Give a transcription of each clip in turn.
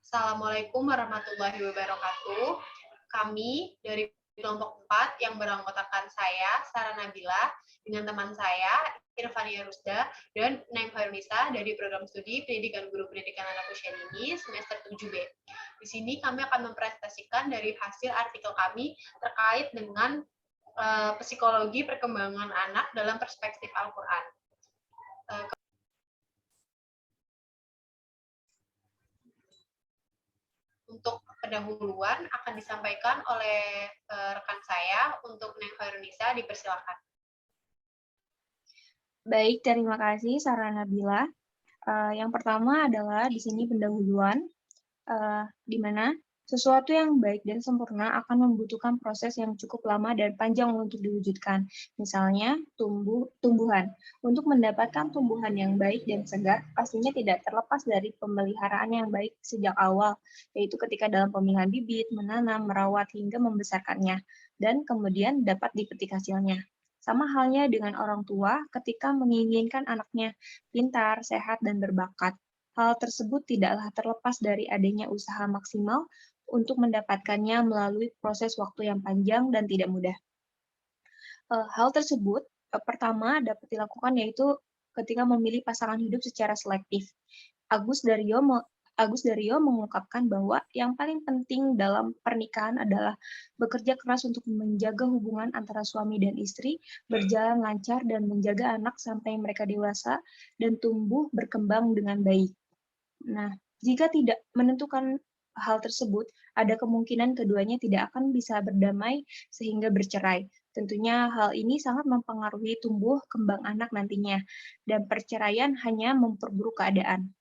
Assalamualaikum warahmatullahi wabarakatuh. Kami dari kelompok 4 yang beranggotakan saya, Sarah Nabila, dengan teman saya, Irfania Rusda, dan Neng Farunisa dari program studi Pendidikan Guru Pendidikan Anak Usia Dini semester 7B. Di sini kami akan mempresentasikan dari hasil artikel kami terkait dengan psikologi perkembangan anak dalam perspektif Al-Quran. Untuk pendahuluan akan disampaikan oleh rekan saya. Untuk Neng Farunisa, dipersilakan. Baik, terima kasih Sarah Nabila. Yang pertama adalah di sini pendahuluan, di mana sesuatu yang baik dan sempurna akan membutuhkan proses yang cukup lama dan panjang untuk diwujudkan. Misalnya, tumbuhan. Untuk mendapatkan tumbuhan yang baik dan segar, pastinya tidak terlepas dari pemeliharaan yang baik sejak awal, yaitu ketika dalam pemilihan bibit, menanam, merawat, hingga membesarkannya, dan kemudian dapat dipetik hasilnya. Sama halnya dengan orang tua ketika menginginkan anaknya pintar, sehat, dan berbakat. Hal tersebut tidaklah terlepas dari adanya usaha maksimal untuk mendapatkannya melalui proses waktu yang panjang dan tidak mudah. Hal tersebut pertama dapat dilakukan yaitu ketika memilih pasangan hidup secara selektif. Agus Dario mengungkapkan bahwa yang paling penting dalam pernikahan adalah bekerja keras untuk menjaga hubungan antara suami dan istri berjalan lancar dan menjaga anak sampai mereka dewasa dan tumbuh berkembang dengan baik. Nah, jika tidak menentukan hal tersebut, ada kemungkinan keduanya tidak akan bisa berdamai sehingga bercerai. Tentunya hal ini sangat mempengaruhi tumbuh kembang anak nantinya, dan perceraian hanya memperburuk keadaan.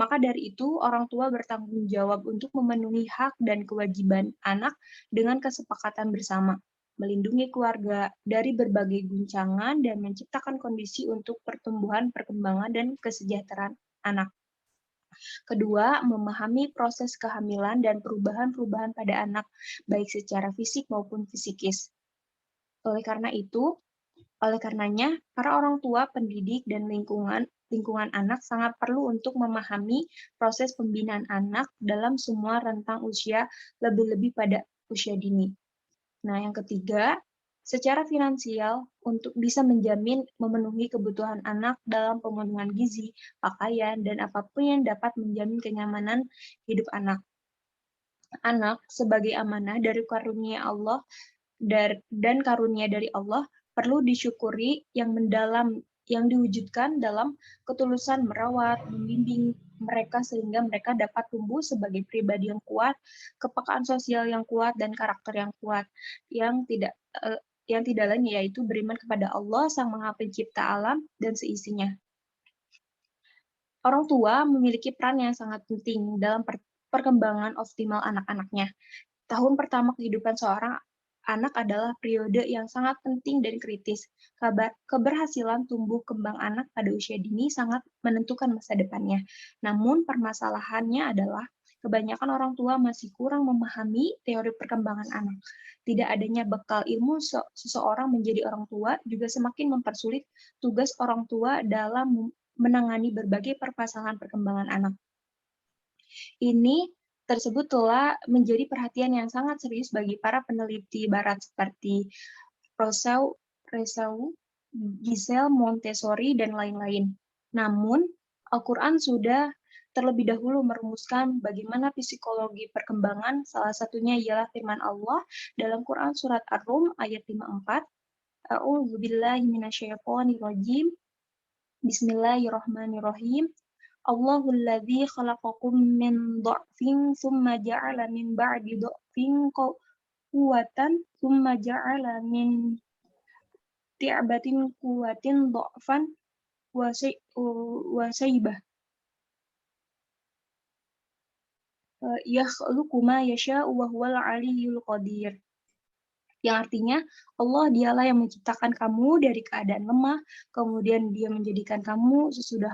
Maka dari itu, orang tua bertanggung jawab untuk memenuhi hak dan kewajiban anak dengan kesepakatan bersama, melindungi keluarga dari berbagai guncangan, dan menciptakan kondisi untuk pertumbuhan, perkembangan, dan kesejahteraan anak. Kedua, memahami proses kehamilan dan perubahan-perubahan pada anak, baik secara fisik maupun psikis. Oleh karenanya, para orang tua, pendidik, dan lingkungan anak sangat perlu untuk memahami proses pembinaan anak dalam semua rentang usia, lebih-lebih pada usia dini. Nah, yang ketiga, secara finansial untuk bisa menjamin memenuhi kebutuhan anak dalam pemenuhan gizi, pakaian, dan apapun yang dapat menjamin kenyamanan hidup anak. Anak sebagai amanah dari karunia Allah dan karunia dari Allah perlu disyukuri yang mendalam yang diwujudkan dalam ketulusan merawat, membimbing mereka sehingga mereka dapat tumbuh sebagai pribadi yang kuat, kepekaan sosial yang kuat, dan karakter yang kuat, yang tidak lain yaitu beriman kepada Allah, Sang Maha Pencipta alam dan seisinya. Orang tua memiliki peran yang sangat penting dalam perkembangan optimal anak-anaknya. Tahun pertama kehidupan seorang anak adalah periode yang sangat penting dan kritis. Keberhasilan tumbuh kembang anak pada usia dini sangat menentukan masa depannya. Namun permasalahannya adalah kebanyakan orang tua masih kurang memahami teori perkembangan anak. Tidak adanya bekal ilmu seseorang menjadi orang tua juga semakin mempersulit tugas orang tua dalam menangani berbagai permasalahan perkembangan anak. Ini tersebut telah menjadi perhatian yang sangat serius bagi para peneliti barat seperti Rousseau, Giselle Montessori, dan lain-lain. Namun, Al-Quran sudah terlebih dahulu merumuskan bagaimana psikologi perkembangan, salah satunya ialah firman Allah dalam Quran Surat Ar-Rum ayat 54, A'udzubillahi minasyaitonirrajim, Bismillahirrahmanirrahim, Allahul ladzi khalaqakum min dha'fin tsumma ja'ala min ba'di dha'fin quwwatan tsumma ja'ala min ti'batin quwwatin dha'fan wa saybah. Yakhluqu ma yasha'u wa huwal 'aliyyul qadir. Yang artinya Allah dialah yang menciptakan kamu dari keadaan lemah, kemudian Dia menjadikan kamu sesudah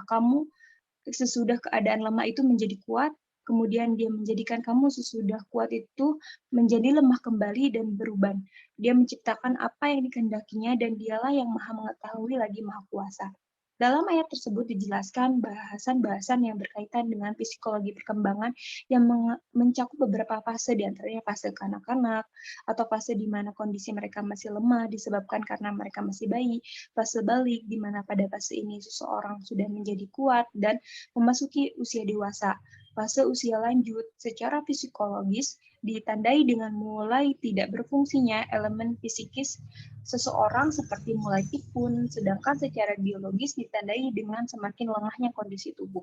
keadaan lemah itu menjadi kuat, kemudian Dia menjadikan kamu sesudah kuat itu menjadi lemah kembali dan beruban. Dia menciptakan apa yang dikehendakinya dan Dialah yang Maha Mengetahui lagi Maha Kuasa. Dalam ayat tersebut dijelaskan bahasan-bahasan yang berkaitan dengan psikologi perkembangan yang mencakup beberapa fase, diantaranya fase kanak-kanak, atau fase di mana kondisi mereka masih lemah disebabkan karena mereka masih bayi, fase balik, di mana pada fase ini seseorang sudah menjadi kuat dan memasuki usia dewasa. Fase usia lanjut secara psikologis ditandai dengan mulai tidak berfungsinya elemen fisikis seseorang seperti mulai pikun, sedangkan secara biologis ditandai dengan semakin lengahnya kondisi tubuh.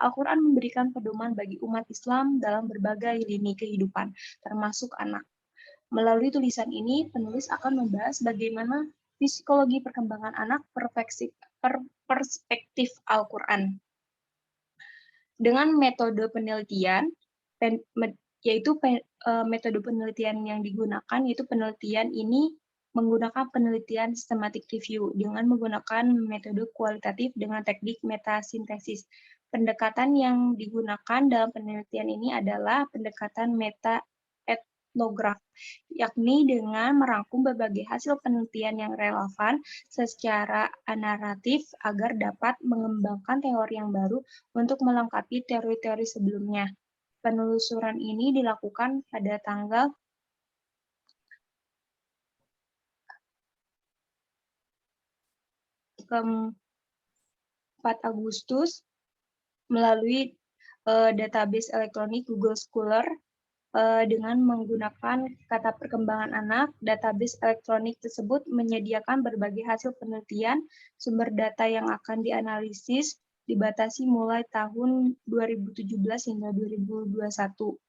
Al-Quran memberikan pedoman bagi umat Islam dalam berbagai lini kehidupan, termasuk anak. Melalui tulisan ini, penulis akan membahas bagaimana psikologi perkembangan anak perspektif Al-Quran. Dengan metode penelitian, yaitu metode penelitian yang digunakan, yaitu penelitian ini menggunakan penelitian systematic review dengan menggunakan metode kualitatif dengan teknik metasintesis. Pendekatan yang digunakan dalam penelitian ini adalah pendekatan meta-etnograf, yakni dengan merangkum berbagai hasil penelitian yang relevan secara naratif agar dapat mengembangkan teori yang baru untuk melengkapi teori-teori sebelumnya. Penelusuran ini dilakukan pada tanggal 4 Agustus melalui database elektronik Google Scholar dengan menggunakan kata perkembangan anak. Database elektronik tersebut menyediakan berbagai hasil penelitian, sumber data yang akan dianalisis dibatasi mulai tahun 2017 hingga 2021.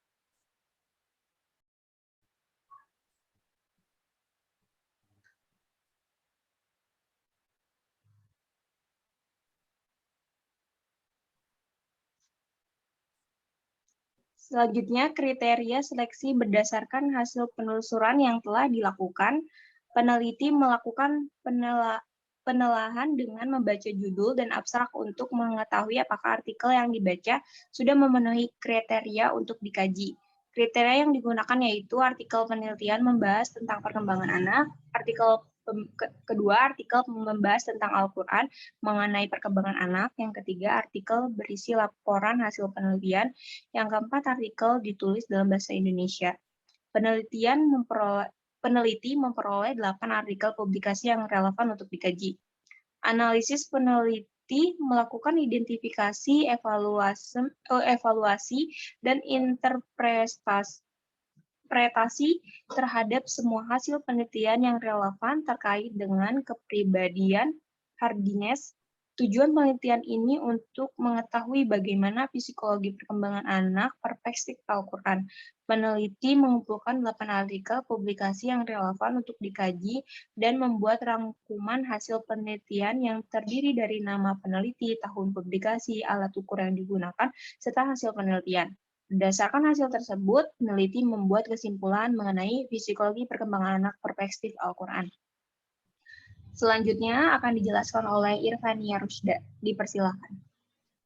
Selanjutnya, kriteria seleksi berdasarkan hasil penelusuran yang telah dilakukan. Peneliti melakukan penelaahan dengan membaca judul dan abstrak untuk mengetahui apakah artikel yang dibaca sudah memenuhi kriteria untuk dikaji. Kriteria yang digunakan yaitu artikel penelitian membahas tentang perkembangan anak, artikel kedua, artikel membahas tentang Al-Quran mengenai perkembangan anak. Yang ketiga, artikel berisi laporan hasil penelitian. Yang keempat, artikel ditulis dalam bahasa Indonesia. Peneliti memperoleh 8 artikel publikasi yang relevan untuk dikaji. Analisis peneliti melakukan identifikasi, evaluasi, dan interpretasi terhadap semua hasil penelitian yang relevan terkait dengan kepribadian hardiness. Tujuan penelitian ini untuk mengetahui bagaimana psikologi perkembangan anak perspektif Al-Quran. Peneliti mengumpulkan 8 artikel publikasi yang relevan untuk dikaji dan membuat rangkuman hasil penelitian yang terdiri dari nama peneliti, tahun publikasi, alat ukur yang digunakan, serta hasil penelitian. Berdasarkan hasil tersebut, peneliti membuat kesimpulan mengenai psikologi perkembangan anak perspektif Al-Quran. Selanjutnya akan dijelaskan oleh Irfania Rusda. Dipersilakan.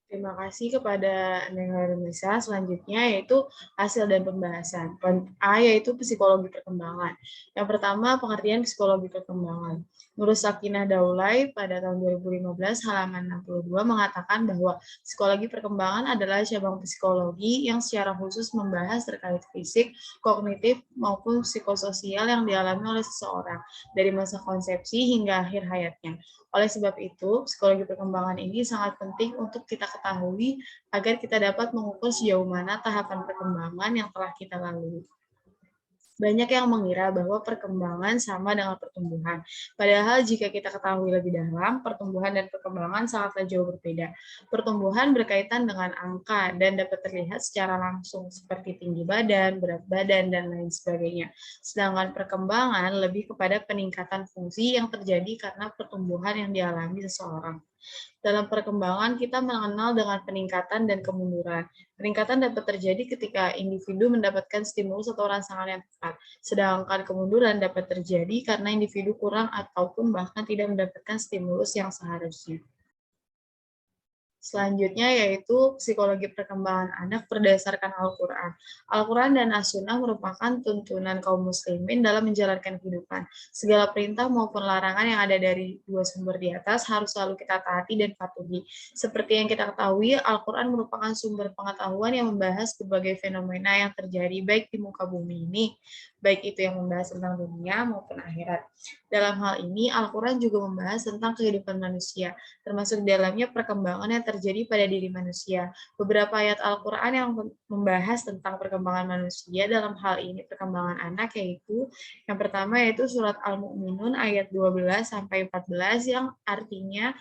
Terima kasih kepada Neng Nisa. Selanjutnya yaitu hasil dan pembahasan. Poin A yaitu psikologi perkembangan. Yang pertama, pengertian psikologi perkembangan. Menurut Sakinah Daulay pada tahun 2015 halaman 62 mengatakan bahwa psikologi perkembangan adalah cabang psikologi yang secara khusus membahas terkait fisik, kognitif maupun psikososial yang dialami oleh seseorang dari masa konsepsi hingga akhir hayatnya. Oleh sebab itu, psikologi perkembangan ini sangat penting untuk kita ketahui agar kita dapat mengukur sejauh mana tahapan perkembangan yang telah kita lalui. Banyak yang mengira bahwa perkembangan sama dengan pertumbuhan. Padahal jika kita ketahui lebih dalam, pertumbuhan dan perkembangan sangatlah jauh berbeda. Pertumbuhan berkaitan dengan angka dan dapat terlihat secara langsung seperti tinggi badan, berat badan, dan lain sebagainya. Sedangkan perkembangan lebih kepada peningkatan fungsi yang terjadi karena pertumbuhan yang dialami seseorang. Dalam perkembangan, kita mengenal dengan peningkatan dan kemunduran. Peningkatan dapat terjadi ketika individu mendapatkan stimulus atau rangsangan yang tepat, sedangkan kemunduran dapat terjadi karena individu kurang ataupun bahkan tidak mendapatkan stimulus yang seharusnya. Selanjutnya yaitu psikologi perkembangan anak berdasarkan Al-Quran. Al-Quran dan As-Sunnah merupakan tuntunan kaum muslimin dalam menjalankan kehidupan. Segala perintah maupun larangan yang ada dari dua sumber di atas harus selalu kita taati dan patuhi. Seperti yang kita ketahui, Al-Quran merupakan sumber pengetahuan yang membahas berbagai fenomena yang terjadi baik di muka bumi ini, baik itu yang membahas tentang dunia maupun akhirat. Dalam hal ini, Al-Quran juga membahas tentang kehidupan manusia, termasuk di dalamnya perkembangan yang terjadi pada diri manusia. Beberapa ayat Al-Quran yang membahas tentang perkembangan manusia dalam hal ini perkembangan anak yaitu yang pertama yaitu surat Al-Mu'minun ayat 12-14 yang artinya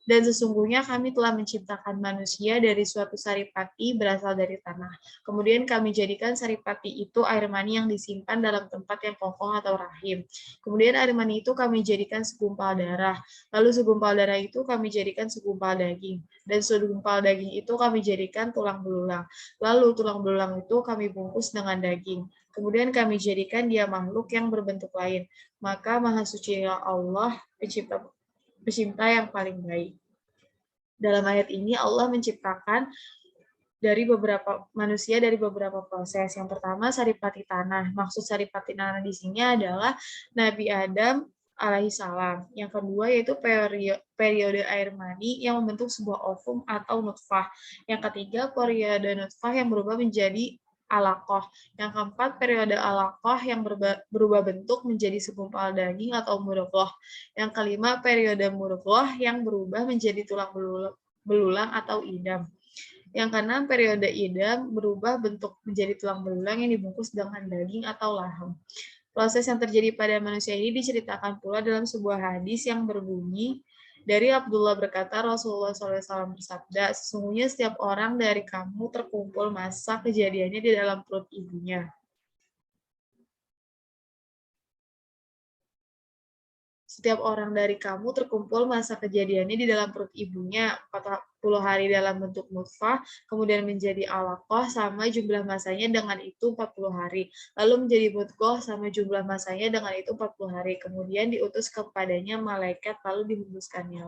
dan sesungguhnya kami telah menciptakan manusia dari suatu saripati berasal dari tanah. Kemudian kami jadikan saripati itu air mani yang disimpan dalam tempat yang kokoh atau rahim. Kemudian air mani itu kami jadikan segumpal darah. Lalu segumpal darah itu kami jadikan segumpal daging. Dan segumpal daging itu kami jadikan tulang belulang. Lalu tulang belulang itu kami bungkus dengan daging. Kemudian kami jadikan dia makhluk yang berbentuk lain. Maka Maha Suci Allah, pencipta yang paling baik. Dalam ayat ini Allah menciptakan dari beberapa manusia dari beberapa proses. Yang pertama saripati tanah. Maksud saripati tanah di sini adalah Nabi Adam alaihissalam. Yang kedua yaitu periode air mani yang membentuk sebuah ovum atau nutfah. Yang ketiga periode nutfah yang berubah menjadi alaqah. Yang keempat, periode alaqah yang berubah bentuk menjadi segumpal daging atau mudghah. Yang kelima, periode mudghah yang berubah menjadi tulang belulang atau idam. Yang keenam, periode idam berubah bentuk menjadi tulang belulang yang dibungkus dengan daging atau laham. Proses yang terjadi pada manusia ini diceritakan pula dalam sebuah hadis yang berbunyi, dari Abdullah berkata, Rasulullah SAW bersabda, sesungguhnya setiap orang dari kamu terkumpul masa kejadiannya di dalam perut ibunya. Setiap orang dari kamu terkumpul masa kejadiannya di dalam perut ibunya 40 hari dalam bentuk nutfah, kemudian menjadi alaqah sama jumlah masanya dengan itu 40 hari. Lalu menjadi mudghah sama jumlah masanya dengan itu 40 hari. Kemudian diutus kepadanya malaikat lalu dihembuskannya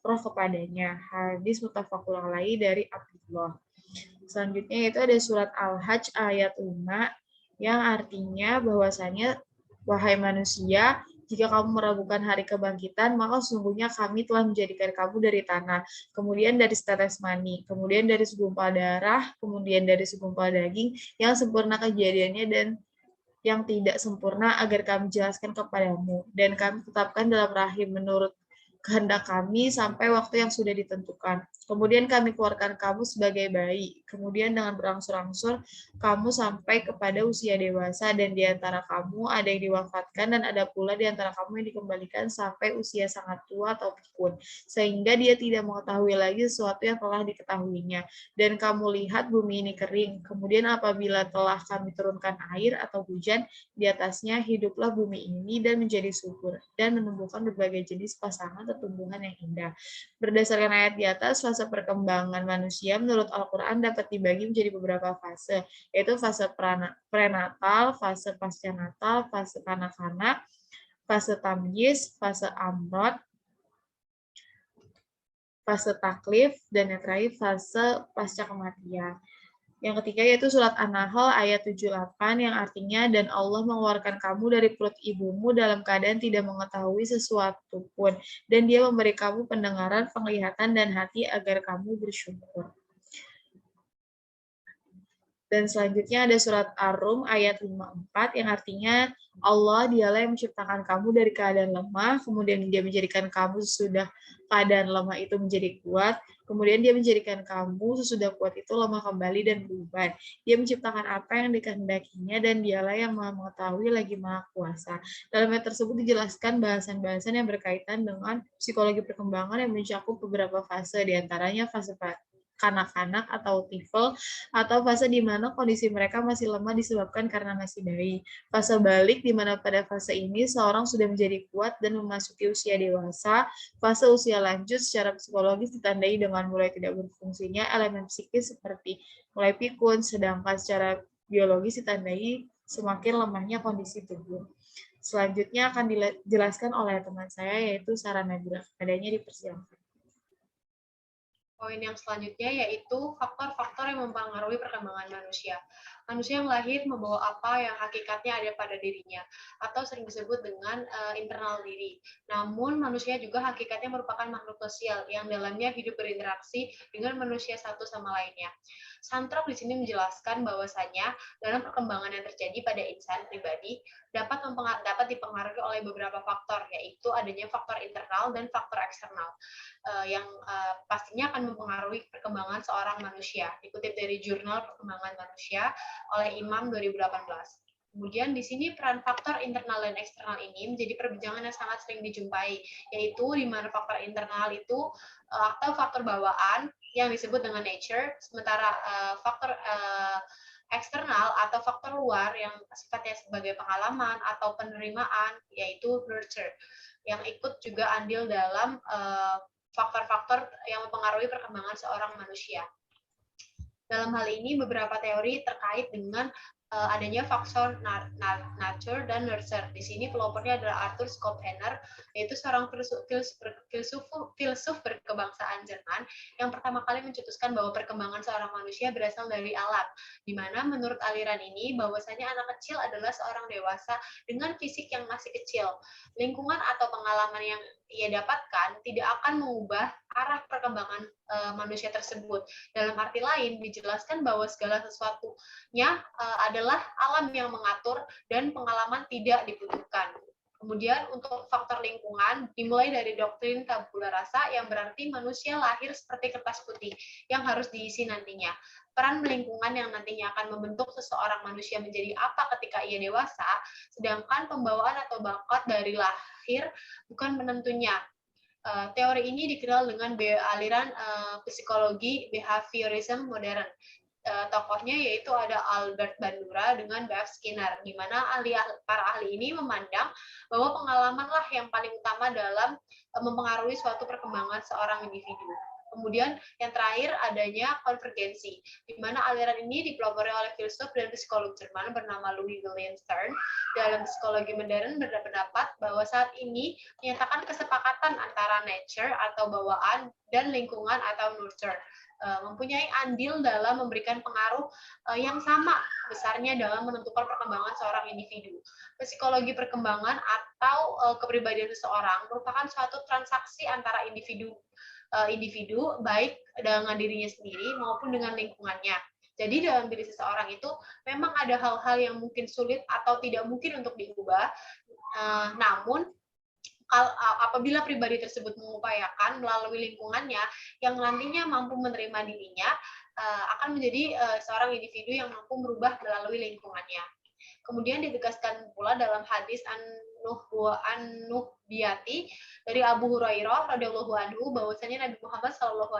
roh kepadanya. Hadis muttafaqun alaihi dari Abdullah. Selanjutnya itu ada surat Al-Hajj ayat 5 yang artinya bahwasanya wahai manusia, jika kamu meragukan hari kebangkitan, maka sesungguhnya kami telah menjadikan kamu dari tanah, kemudian dari setetes mani, kemudian dari segumpal darah, kemudian dari segumpal daging, yang sempurna kejadiannya dan yang tidak sempurna agar kami jelaskan kepadamu. Dan kami tetapkan dalam rahim menurut kehendak kami sampai waktu yang sudah ditentukan. Kemudian kami keluarkan kamu sebagai bayi. Kemudian dengan berangsur-angsur kamu sampai kepada usia dewasa dan di antara kamu ada yang diwafatkan dan ada pula di antara kamu yang dikembalikan sampai usia sangat tua atau pikun. Sehingga dia tidak mengetahui lagi sesuatu yang telah diketahuinya. Dan kamu lihat bumi ini kering. Kemudian apabila telah kami turunkan air atau hujan di atasnya, hiduplah bumi ini dan menjadi subur dan menumbuhkan berbagai jenis pasangan tumbuhan yang indah. Berdasarkan ayat di atas, fase perkembangan manusia menurut Al-Quran dapat dibagi menjadi beberapa fase, yaitu fase prenatal, fase pasca-natal, fase kanak-kanak, fase tamyiz, fase amrod, fase taklif, dan yang terakhir fase pasca kematian. Yang ketiga yaitu surat An-Nahl ayat 78 yang artinya dan Allah mengeluarkan kamu dari perut ibumu dalam keadaan tidak mengetahui sesuatu pun dan dia memberi kamu pendengaran, penglihatan dan hati agar kamu bersyukur. Dan selanjutnya ada surat Ar-Rum ayat 54 yang artinya Allah dialah yang menciptakan kamu dari keadaan lemah, kemudian dia menjadikan kamu sesudah keadaan lemah itu menjadi kuat, kemudian dia menjadikan kamu sesudah kuat itu lemah kembali dan berubah. Dia menciptakan apa yang dikehendakinya dan dialah yang maha mengetahui lagi maha kuasa. Dalam ayat tersebut dijelaskan bahasan-bahasan yang berkaitan dengan psikologi perkembangan yang mencakup beberapa fase, diantaranya fase kanak-kanak atau tifel, atau fase di mana kondisi mereka masih lemah disebabkan karena masih bayi. Fase balik di mana pada fase ini seorang sudah menjadi kuat dan memasuki usia dewasa. Fase usia lanjut secara psikologis ditandai dengan mulai tidak berfungsinya elemen psikis seperti mulai pikun, sedangkan secara biologis ditandai semakin lemahnya kondisi tubuh. Selanjutnya akan dijelaskan oleh teman saya yaitu Sarah Nabila. Adanya dipersilakan. Poin yang selanjutnya yaitu faktor-faktor yang mempengaruhi perkembangan manusia. Manusia yang lahir membawa apa yang hakikatnya ada pada dirinya, atau sering disebut dengan internal diri. Namun, manusia juga hakikatnya merupakan makhluk sosial yang dalamnya hidup berinteraksi dengan manusia satu sama lainnya. Santrop di sini menjelaskan bahwasanya dalam perkembangan yang terjadi pada insan pribadi dapat dipengaruhi oleh beberapa faktor, yaitu adanya faktor internal dan faktor eksternal yang pastinya akan mempengaruhi perkembangan seorang manusia. Dikutip dari Jurnal Perkembangan Manusia oleh Imam 2018. Kemudian di sini peran faktor internal dan eksternal ini menjadi perbincangan yang sangat sering dijumpai, yaitu di mana faktor internal itu atau faktor bawaan yang disebut dengan nature, sementara faktor eksternal atau faktor luar yang sifatnya sebagai pengalaman atau penerimaan, yaitu nurture, yang ikut juga andil dalam faktor-faktor yang mempengaruhi perkembangan seorang manusia. Dalam hal ini, beberapa teori terkait dengan adanya faktor nature dan nurture. Di sini pelopornya adalah Arthur Schopenhauer, yaitu seorang filsuf berkebangsaan Jerman yang pertama kali mencetuskan bahwa perkembangan seorang manusia berasal dari alam, di mana menurut aliran ini bahwasanya anak kecil adalah seorang dewasa dengan fisik yang masih kecil. Lingkungan atau pengalaman yang ia dapatkan tidak akan mengubah arah perkembangan manusia tersebut. Dalam arti lain, dijelaskan bahwa segala sesuatunya adalah alam yang mengatur dan pengalaman tidak dibutuhkan. Kemudian untuk faktor lingkungan dimulai dari doktrin tabula rasa yang berarti manusia lahir seperti kertas putih yang harus diisi nantinya. Peran lingkungan yang nantinya akan membentuk seseorang manusia menjadi apa ketika ia dewasa, sedangkan pembawaan atau bakat dari lahir bukan penentunya. Teori ini dikenal dengan aliran psikologi behaviorism modern. Tokohnya yaitu ada Albert Bandura dengan B.F. Skinner, di mana para ahli ini memandang bahwa pengalamanlah yang paling utama dalam mempengaruhi suatu perkembangan seorang individu. Kemudian yang terakhir adanya konvergensi, di mana aliran ini dipelopori oleh filsuf dan psikolog Jerman bernama Louis William Stern. Dalam psikologi modern berpendapat bahwa saat ini menyatakan kesepakatan antara nature atau bawaan dan lingkungan atau nurture mempunyai andil dalam memberikan pengaruh yang sama besarnya dalam menentukan perkembangan seorang individu. Psikologi perkembangan atau kepribadian seseorang merupakan suatu transaksi antara individu baik dengan dirinya sendiri maupun dengan lingkungannya. Jadi dalam diri seseorang itu memang ada hal-hal yang mungkin sulit atau tidak mungkin untuk diubah, namun apabila pribadi tersebut mengupayakan melalui lingkungannya yang nantinya mampu menerima dirinya, akan menjadi seorang individu yang mampu merubah melalui lingkungannya. Kemudian ditegaskan pula dalam hadis An-Nuhbiyati dari Abu Hurairah radhiyallahu anhu bahwasanya Nabi Muhammad SAW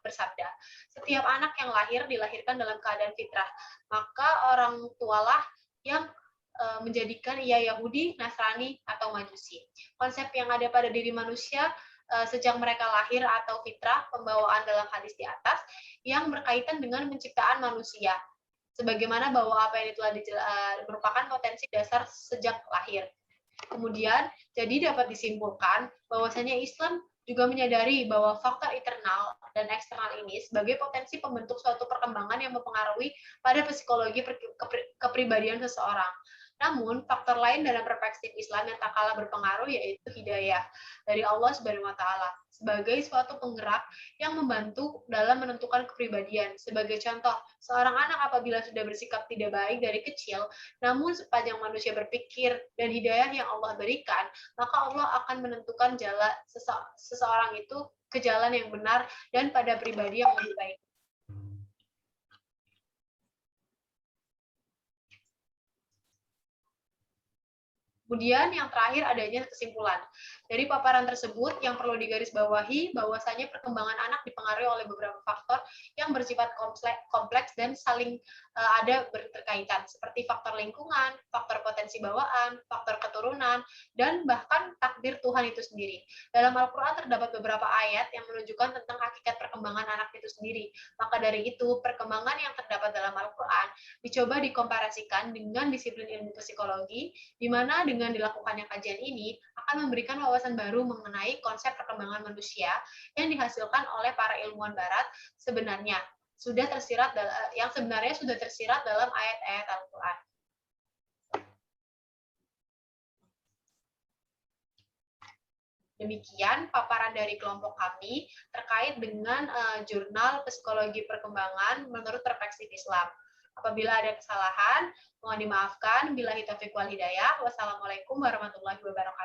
bersabda, setiap anak yang lahir dilahirkan dalam keadaan fitrah, maka orang tualah yang menjadikan ia Yahudi, Nasrani, atau Majusi. Konsep yang ada pada diri manusia sejak mereka lahir atau fitrah pembawaan dalam hadis di atas yang berkaitan dengan penciptaan manusia. Sebagaimana bahwa apa yang telah merupakan potensi dasar sejak lahir. Kemudian, jadi dapat disimpulkan bahwasanya Islam juga menyadari bahwa faktor internal dan eksternal ini sebagai potensi pembentuk suatu perkembangan yang mempengaruhi pada psikologi kepribadian seseorang. Namun, faktor lain dalam perspektif Islam yang tak kalah berpengaruh yaitu hidayah dari Allah Subhanahu wa taala sebagai suatu penggerak yang membantu dalam menentukan kepribadian. Sebagai contoh, seorang anak apabila sudah bersikap tidak baik dari kecil, namun sepanjang manusia berpikir dan hidayah yang Allah berikan, maka Allah akan menentukan jalan seseorang itu ke jalan yang benar dan pada pribadi yang lebih baik. Kemudian yang terakhir adanya kesimpulan. Dari paparan tersebut yang perlu digarisbawahi bahwasanya perkembangan anak dipengaruhi oleh beberapa faktor yang bersifat kompleks dan saling ada berkaitan seperti faktor lingkungan, faktor potensi bawaan, faktor keturunan, dan bahkan takdir Tuhan itu sendiri. Dalam Al-Qur'an terdapat beberapa ayat yang menunjukkan tentang hakikat perkembangan perkembangan anak itu sendiri. Maka dari itu, perkembangan yang terdapat dalam Al-Quran dicoba dikomparasikan dengan disiplin ilmu psikologi, di mana dengan dilakukannya kajian ini akan memberikan wawasan baru mengenai konsep perkembangan manusia yang dihasilkan oleh para ilmuwan Barat sebenarnya sudah tersirat dalam ayat-ayat Al-Quran. Demikian paparan dari kelompok kami terkait dengan jurnal psikologi perkembangan menurut perspektif Islam. Apabila ada kesalahan, mohon dimaafkan. Billahi taufiq wal hidayah. Wassalamualaikum warahmatullahi wabarakatuh.